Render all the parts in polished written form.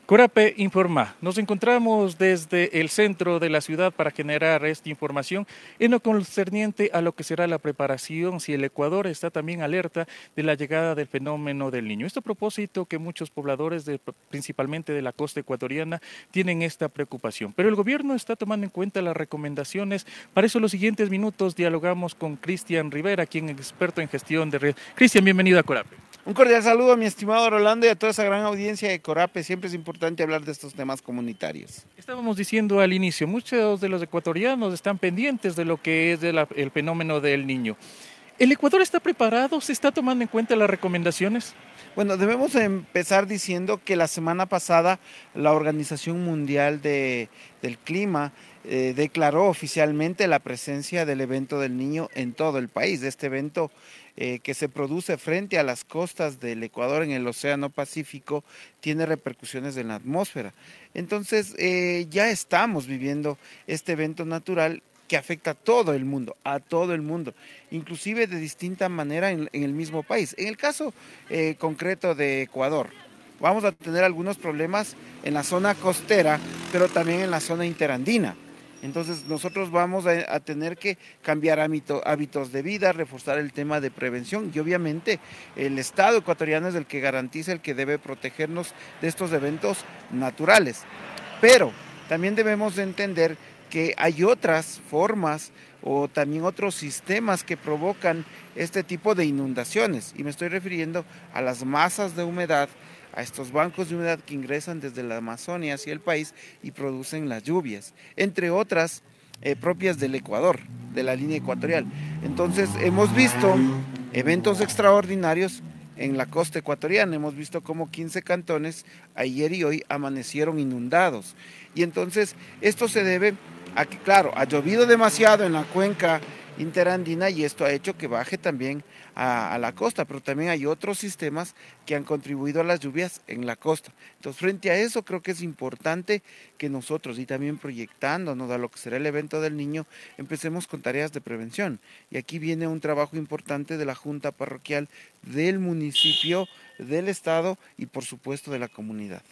Corape Informa. Nos encontramos desde el centro de la ciudad para generar esta información en lo concerniente a lo que será la preparación si el Ecuador está también alerta de la llegada del fenómeno del Niño. Esto a propósito que muchos pobladores, principalmente de la costa ecuatoriana, tienen esta preocupación. Pero el gobierno está tomando en cuenta las recomendaciones. Para eso, en los siguientes minutos dialogamos con Cristian Rivera, quien es experto en gestión de red. Cristian, bienvenido a Corape. Un cordial saludo a mi estimado Rolando y a toda esa gran audiencia de Corape. Siempre es importante hablar de estos temas comunitarios. Estábamos diciendo al inicio, muchos de los ecuatorianos están pendientes de lo que es el fenómeno del niño. ¿El Ecuador está preparado? ¿Se está tomando en cuenta las recomendaciones? Bueno, debemos empezar diciendo que la semana pasada la Organización Mundial del Clima declaró oficialmente la presencia del evento del Niño en todo el país. Este evento que se produce frente a las costas del Ecuador en el Océano Pacífico tiene repercusiones en la atmósfera. Entonces ya estamos viviendo este evento natural que afecta a todo el mundo, inclusive de distinta manera en el mismo país. En el caso concreto de Ecuador, vamos a tener algunos problemas en la zona costera, pero también en la zona interandina. Entonces nosotros vamos a tener que cambiar hábitos de vida, reforzar el tema de prevención y obviamente el Estado ecuatoriano es el que garantiza, el que debe protegernos de estos eventos naturales. Pero también debemos de entender que hay otras formas o también otros sistemas que provocan este tipo de inundaciones. Y me estoy refiriendo a las masas de humedad, a estos bancos de humedad que ingresan desde la Amazonia hacia el país y producen las lluvias, entre otras propias del Ecuador, de la línea ecuatorial. Entonces hemos visto eventos extraordinarios en la costa ecuatoriana. Hemos visto cómo 15 cantones ayer y hoy amanecieron inundados. Y entonces esto se debe a que, claro, ha llovido demasiado en la cuenca interandina y esto ha hecho que baje también a la costa, pero también hay otros sistemas que han contribuido a las lluvias en la costa. Entonces, frente a eso, creo que es importante que nosotros, y también proyectándonos a lo que será el evento del niño, empecemos con tareas de prevención. Y aquí viene un trabajo importante de la Junta Parroquial, del municipio, del Estado y, por supuesto, de la comunidad.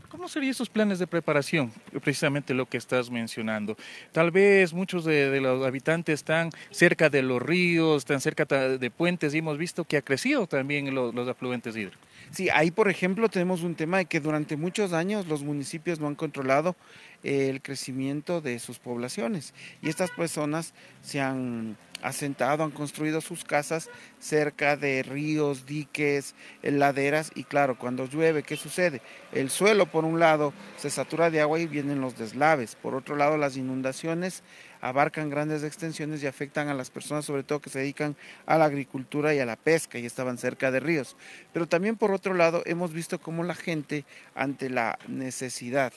¿Cómo serían esos planes de preparación? Precisamente lo que estás mencionando. Tal vez muchos de los habitantes están cerca de los ríos, están cerca de puentes y hemos visto que ha crecido también los afluentes hídricos. Sí, ahí por ejemplo tenemos un tema de que durante muchos años los municipios no han controlado el crecimiento de sus poblaciones y estas personas se han asentado, han construido sus casas cerca de ríos, diques, laderas y claro, cuando llueve, ¿qué sucede? El suelo por un lado se satura de agua y vienen los deslaves, por otro lado las inundaciones abarcan grandes extensiones y afectan a las personas, sobre todo que se dedican a la agricultura y a la pesca y estaban cerca de ríos. Pero también por otro lado hemos visto cómo la gente ante la necesidad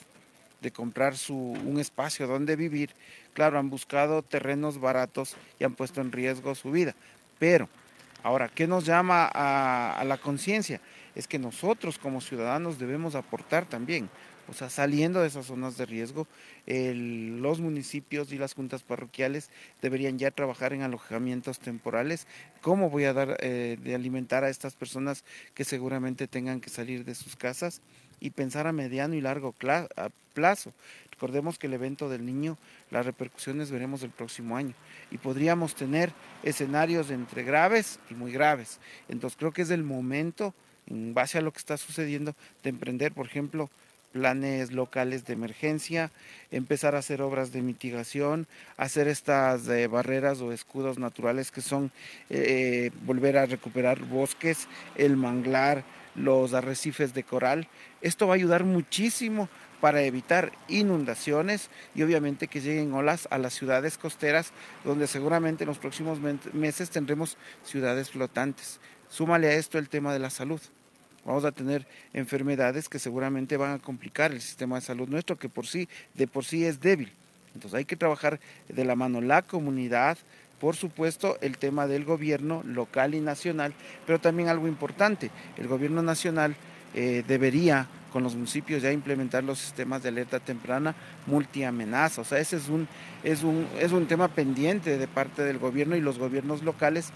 de comprar un espacio donde vivir, claro, han buscado terrenos baratos y han puesto en riesgo su vida. Pero ahora, ¿qué nos llama a la conciencia? Es que nosotros como ciudadanos debemos aportar también. O sea, saliendo de esas zonas de riesgo, los municipios y las juntas parroquiales deberían ya trabajar en alojamientos temporales. ¿Cómo voy a dar de alimentar a estas personas que seguramente tengan que salir de sus casas? Y pensar a mediano y largo plazo. Recordemos que el evento del niño, las repercusiones veremos el próximo año y podríamos tener escenarios entre graves y muy graves. Entonces creo que es el momento, en base a lo que está sucediendo, de emprender, por ejemplo, planes locales de emergencia, empezar a hacer obras de mitigación, hacer estas barreras o escudos naturales que son volver a recuperar bosques, el manglar, los arrecifes de coral. Esto va a ayudar muchísimo para evitar inundaciones y obviamente que lleguen olas a las ciudades costeras, donde seguramente en los próximos meses tendremos ciudades flotantes. Súmale a esto el tema de la salud. Vamos a tener enfermedades que seguramente van a complicar el sistema de salud nuestro, que de por sí es débil. Entonces hay que trabajar de la mano la comunidad, por supuesto el tema del gobierno local y nacional, pero también algo importante, el gobierno nacional debería con los municipios ya implementar los sistemas de alerta temprana multiamenaza. O sea, ese es un tema pendiente de parte del gobierno y los gobiernos locales,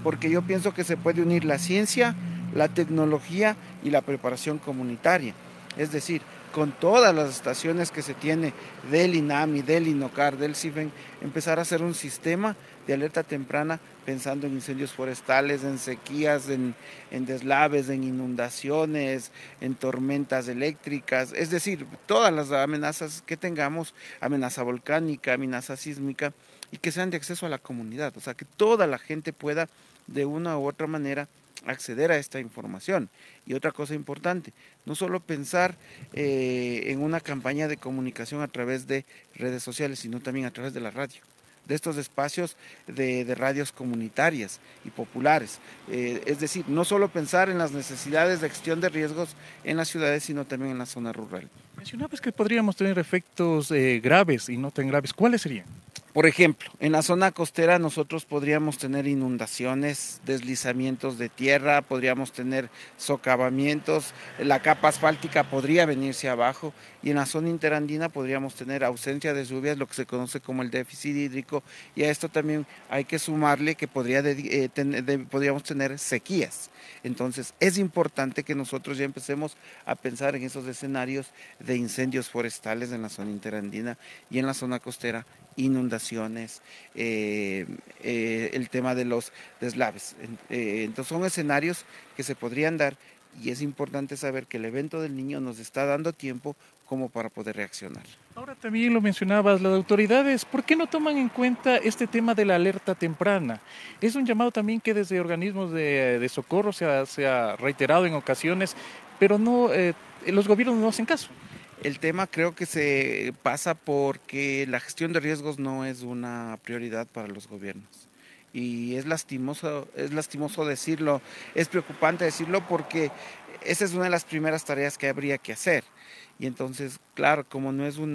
porque yo pienso que se puede unir la ciencia, la tecnología y la preparación comunitaria. Es decir, con todas las estaciones que se tiene del INAMI, del INOCAR, del CIFEN, empezar a hacer un sistema de alerta temprana pensando en incendios forestales, en sequías, en deslaves, en inundaciones, en tormentas eléctricas, es decir, todas las amenazas que tengamos, amenaza volcánica, amenaza sísmica, y que sean de acceso a la comunidad, o sea, que toda la gente pueda de una u otra manera acceder a esta información. Y otra cosa importante, no solo pensar en una campaña de comunicación a través de redes sociales, sino también a través de la radio, de estos espacios de radios comunitarias y populares. Es decir, no solo pensar en las necesidades de gestión de riesgos en las ciudades, sino también en la zona rural. Mencionabas que podríamos tener efectos graves y no tan graves. ¿Cuáles serían? Por ejemplo, en la zona costera nosotros podríamos tener inundaciones, deslizamientos de tierra, podríamos tener socavamientos, la capa asfáltica podría venirse abajo, y en la zona interandina podríamos tener ausencia de lluvias, lo que se conoce como el déficit hídrico, y a esto también hay que sumarle que podríamos tener sequías. Entonces es importante que nosotros ya empecemos a pensar en esos escenarios de incendios forestales en la zona interandina y en la zona costera, inundaciones, el tema de los deslaves. Entonces son escenarios que se podrían dar, y es importante saber que el evento del niño nos está dando tiempo como para poder reaccionar. Ahora también lo mencionabas, las autoridades, ¿por qué no toman en cuenta este tema de la alerta temprana? Es un llamado también que desde organismos de socorro se ha reiterado en ocasiones, pero no, los gobiernos no hacen caso. El tema creo que se pasa porque la gestión de riesgos no es una prioridad para los gobiernos. Y es lastimoso decirlo, es preocupante decirlo, porque esa es una de las primeras tareas que habría que hacer. Y entonces, claro, como no es un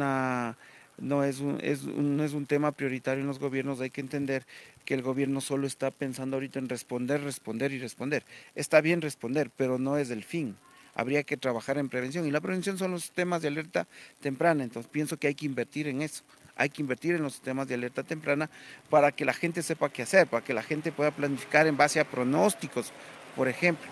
tema prioritario en los gobiernos, hay que entender que el gobierno solo está pensando ahorita en responder, responder y responder. Está bien responder, pero no es el fin. Habría que trabajar en prevención, y la prevención son los sistemas de alerta temprana. Entonces pienso que hay que invertir en eso, hay que invertir en los sistemas de alerta temprana para que la gente sepa qué hacer, para que la gente pueda planificar en base a pronósticos. Por ejemplo,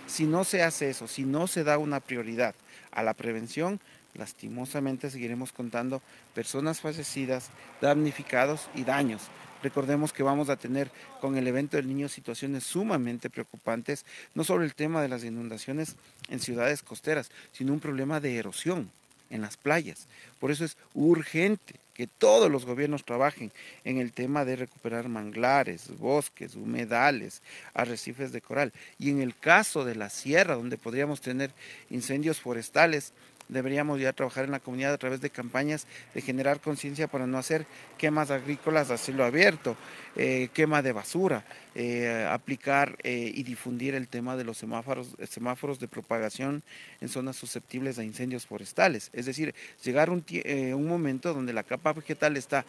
si no se hace eso, si no se da una prioridad a la prevención, lastimosamente seguiremos contando personas fallecidas, damnificados y daños. Recordemos que vamos a tener con el evento del niño situaciones sumamente preocupantes, no solo el tema de las inundaciones en ciudades costeras, sino un problema de erosión en las playas. Por eso es urgente que todos los gobiernos trabajen en el tema de recuperar manglares, bosques, humedales, arrecifes de coral. Y en el caso de la sierra, donde podríamos tener incendios forestales, deberíamos ya trabajar en la comunidad a través de campañas de generar conciencia para no hacer quemas agrícolas a cielo abierto, quema de basura, aplicar y difundir el tema de los semáforos de propagación en zonas susceptibles a incendios forestales. Es decir, llegar un momento donde la capa vegetal está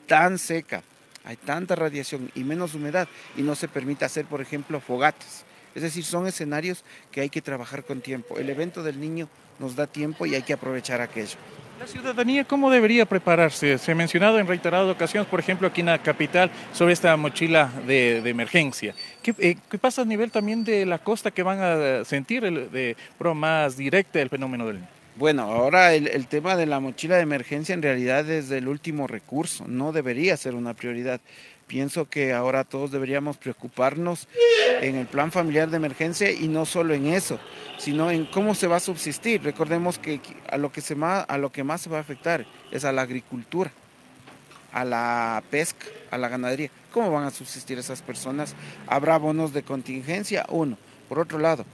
tan seca, hay tanta radiación y menos humedad, y no se permite hacer, por ejemplo, fogatas. Es decir, son escenarios que hay que trabajar con tiempo. El evento del niño nos da tiempo y hay que aprovechar aquello. La ciudadanía, ¿cómo debería prepararse? Se ha mencionado en reiteradas ocasiones, por ejemplo, aquí en la capital, sobre esta mochila de emergencia. ¿Qué pasa a nivel también de la costa, que van a sentir de forma más directa el fenómeno del niño? Bueno, ahora el tema de la mochila de emergencia en realidad es el último recurso, no debería ser una prioridad. Pienso que ahora todos deberíamos preocuparnos en el plan familiar de emergencia, y no solo en eso, sino en cómo se va a subsistir. Recordemos que a lo que más se va a afectar es a la agricultura, a la pesca, a la ganadería. ¿Cómo van a subsistir esas personas? ¿Habrá bonos de contingencia? Uno. Por otro lado,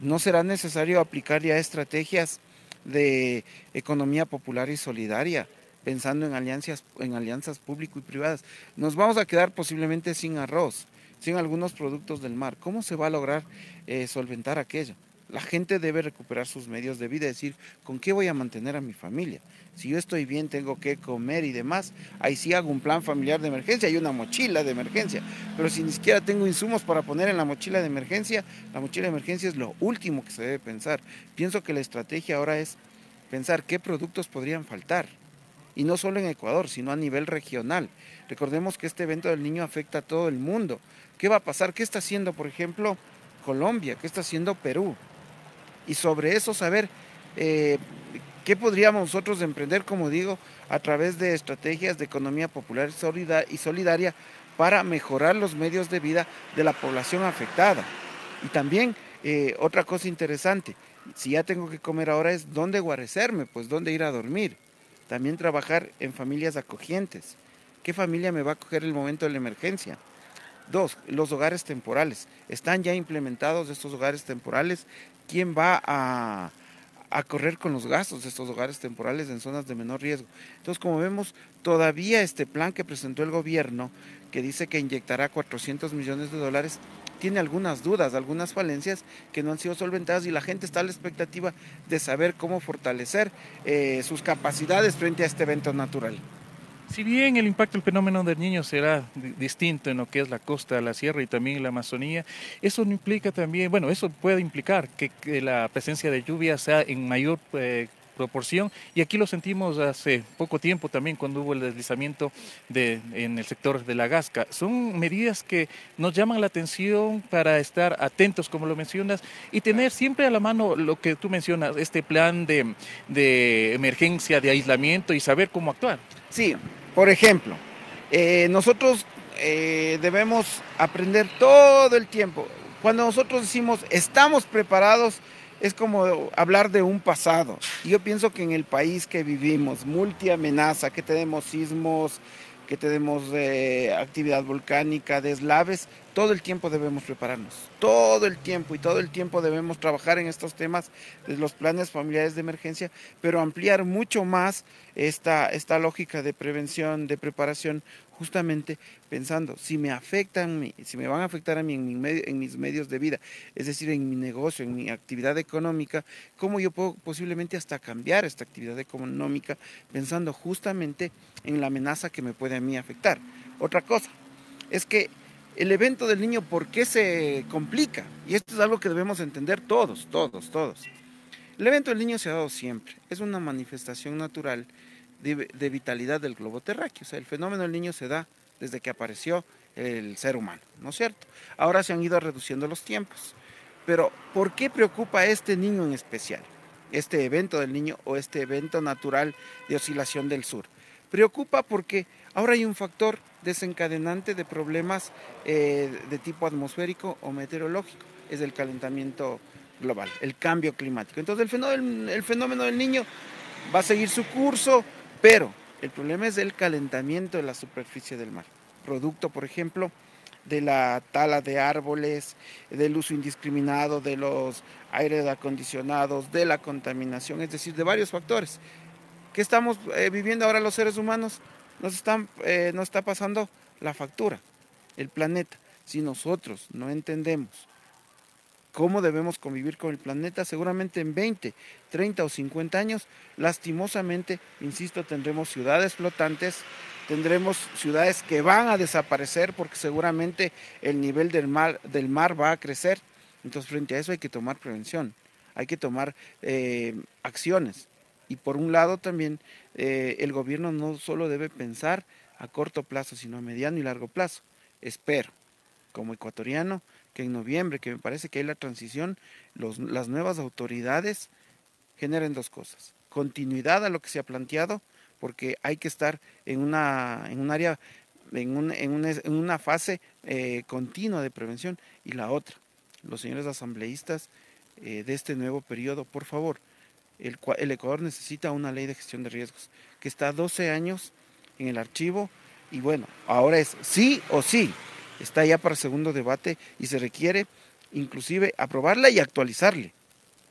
¿no será necesario aplicar ya estrategias de economía popular y solidaria, pensando en alianzas público y privadas? Nos vamos a quedar posiblemente sin arroz, sin algunos productos del mar. ¿Cómo se va a lograr solventar aquello? La gente debe recuperar sus medios de vida, es decir, ¿con qué voy a mantener a mi familia? Si yo estoy bien, tengo que comer y demás, ahí sí hago un plan familiar de emergencia y una mochila de emergencia. Pero si ni siquiera tengo insumos para poner en la mochila de emergencia, la mochila de emergencia es lo último que se debe pensar. Pienso que la estrategia ahora es pensar qué productos podrían faltar. Y no solo en Ecuador, sino a nivel regional. Recordemos que este evento del niño afecta a todo el mundo. ¿Qué va a pasar? ¿Qué está haciendo, por ejemplo, Colombia? ¿Qué está haciendo Perú? Y sobre eso saber ¿Qué podríamos nosotros emprender, como digo, a través de estrategias de economía popular y solidaria para mejorar los medios de vida de la población afectada? Y también otra cosa interesante, si ya tengo que comer ahora es dónde guarecerme, pues dónde ir a dormir. También trabajar en familias acogientes. ¿Qué familia me va a acoger en el momento de la emergencia? Dos, los hogares temporales. ¿Están ya implementados estos hogares temporales? ¿Quién va a correr con los gastos de estos hogares temporales en zonas de menor riesgo? Entonces, como vemos, todavía este plan que presentó el gobierno, que dice que inyectará 400 millones de dólares, tiene algunas dudas, algunas falencias que no han sido solventadas y la gente está a la expectativa de saber cómo fortalecer sus capacidades frente a este evento natural. Si bien el impacto del fenómeno del Niño será distinto en lo que es la costa, la sierra y también la Amazonía, eso no implica también, bueno, eso puede implicar que la presencia de lluvia sea en mayor proporción, y aquí lo sentimos hace poco tiempo también cuando hubo el deslizamiento en el sector de la Gasca. Son medidas que nos llaman la atención para estar atentos, como lo mencionas, y tener siempre a la mano lo que tú mencionas, este plan de emergencia, de aislamiento y saber cómo actuar. Sí, por ejemplo, nosotros debemos aprender todo el tiempo. Cuando nosotros decimos estamos preparados, es como hablar de un pasado. Y yo pienso que en el país que vivimos, multiamenaza, que tenemos sismos, que tenemos actividad volcánica, deslaves, todo el tiempo debemos prepararnos, todo el tiempo y todo el tiempo debemos trabajar en estos temas de los planes familiares de emergencia, pero ampliar mucho más esta lógica de prevención, de preparación, justamente pensando, si me afectan, si me van a afectar a mí en mis medios de vida, es decir, en mi negocio, en mi actividad económica, ¿cómo yo puedo posiblemente hasta cambiar esta actividad económica pensando justamente en la amenaza que me puede a mí afectar? Otra cosa es que el evento del niño, ¿por qué se complica? Y esto es algo que debemos entender todos, todos, todos. El evento del niño se ha dado siempre, es una manifestación natural de vitalidad del globo terráqueo. O sea, el fenómeno del niño se da desde que apareció el ser humano, ¿no es cierto? Ahora se han ido reduciendo los tiempos. Pero, ¿por qué preocupa a este niño en especial? Este evento del niño o este evento natural de oscilación del sur. Preocupa porque ahora hay un factor desencadenante de problemas de tipo atmosférico o meteorológico, es el calentamiento global, el cambio climático. Entonces el fenómeno del niño va a seguir su curso, pero el problema es el calentamiento de la superficie del mar, producto, por ejemplo, de la tala de árboles, del uso indiscriminado de los aires acondicionados, de la contaminación, es decir, de varios factores. ¿Qué estamos viviendo ahora los seres humanos? Nos está pasando la factura, el planeta. Si nosotros no entendemos cómo debemos convivir con el planeta, seguramente en 20, 30 o 50 años, lastimosamente, insisto, tendremos ciudades flotantes, tendremos ciudades que van a desaparecer porque seguramente el nivel del mar va a crecer. Entonces, frente a eso hay que tomar prevención, hay que tomar acciones. Y por un lado también el gobierno no solo debe pensar a corto plazo, sino a mediano y largo plazo. Espero, como ecuatoriano, que en noviembre, que me parece que hay la transición, las nuevas autoridades generen dos cosas. Continuidad a lo que se ha planteado, porque hay que estar en un área, en una fase continua de prevención. Y la otra, los señores asambleístas de este nuevo periodo, por favor, el Ecuador necesita una ley de gestión de riesgos, que está 12 años en el archivo, y bueno, ahora es sí o sí. Está ya para segundo debate y se requiere inclusive aprobarla y actualizarle,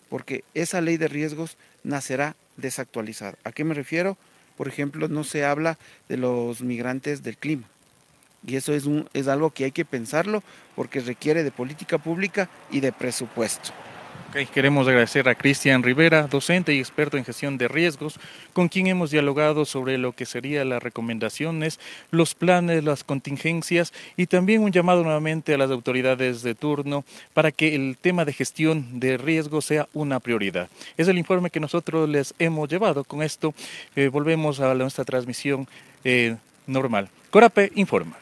porque esa ley de riesgos nacerá desactualizada. ¿A qué me refiero? Por ejemplo, no se habla de los migrantes del clima, y eso es algo que hay que pensarlo porque requiere de política pública y de presupuesto. Ok, queremos agradecer a Cristian Rivera, docente y experto en gestión de riesgos, con quien hemos dialogado sobre lo que serían las recomendaciones, los planes, las contingencias y también un llamado nuevamente a las autoridades de turno para que el tema de gestión de riesgos sea una prioridad. Es el informe que nosotros les hemos llevado. Con esto volvemos a nuestra transmisión normal. Corape informa.